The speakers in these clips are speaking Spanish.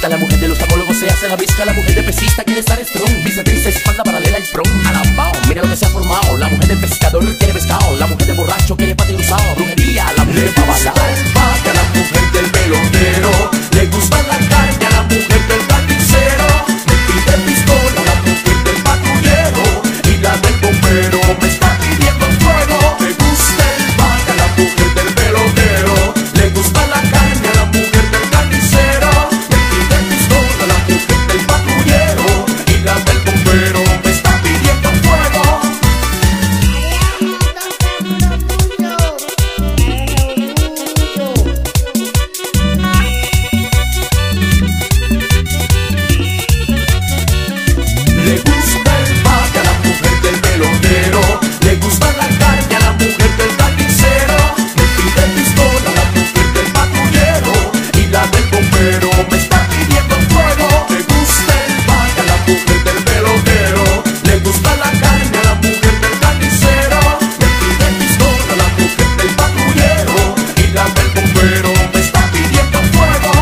La mujer de los amólogos se hace la visca, la mujer de pesista quiere estar strong, bisatriz, espalda paralela y front, alambao, mira lo que se ha formado. La mujer de pescador quiere pescado, la mujer de borracho quiere patín usado, brujería, la mujer de pabalao. A la mujer del pelotero le gusta la carne, a la mujer del carnicero me pide pistola, la mujer del patrullero y la del bombero me está pidiendo fuego. Me gusta el baile a la mujer del pelotero, le gusta la carne, a la mujer del carnicero me pide pistola, la mujer del patrullero y la del bombero me está pidiendo fuego. Le gusta el baile a la mujer del pelotero, le gusta la carne a la mujer del carnicero me pide pistola, la mujer del patrullero y la del bombero me está pidiendo fuego. Le gusta el baile a la mujer del pelotero, le gusta la carne a la mujer del carnicero me pide pistola, la mujer del patrullero y la del bombero me está pidiendo fuego.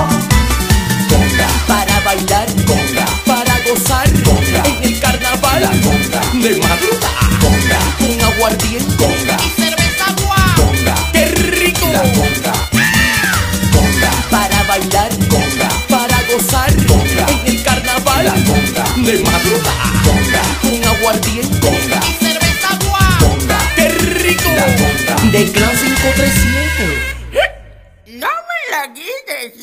Conga, para bailar, conga, para gozar, conga, en el carnaval, la conga, de madrugada, conga, un aguardiente, conga, y cerveza agua. conga, qué rico, la conga, conga, para bailar, conga, para gozar, conga, en el carnaval, la conga, de madrugada, conga, un aguardiente, conga, Y cerveza agua. conga, qué rico, la conga, de Clan 537. No me la quites.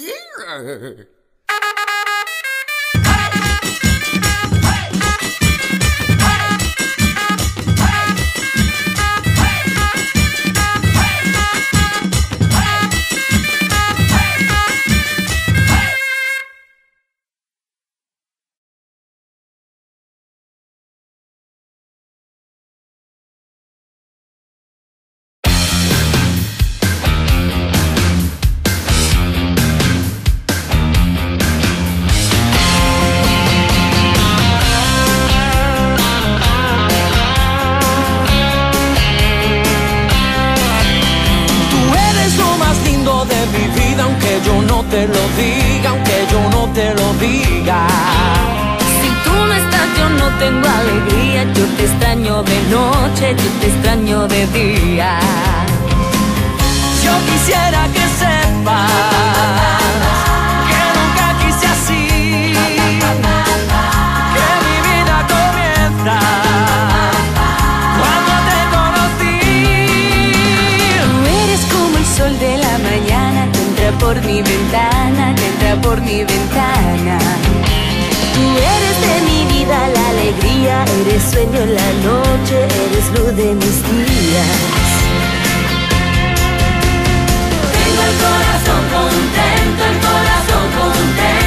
Aunque yo no te lo diga, aunque yo no te lo diga. Si tú no estás yo no tengo alegría. Yo te extraño de noche, yo te extraño de día. Yo quisiera que sepas que nunca quise así, que mi vida comienza cuando te conocí. Tú eres como el sol de la mañana que entra por mi ventana, que entra por mi ventana. Tú eres de mi vida la alegría, eres sueño en la noche, eres luz de mis días. Tengo el corazón contento, el corazón contento.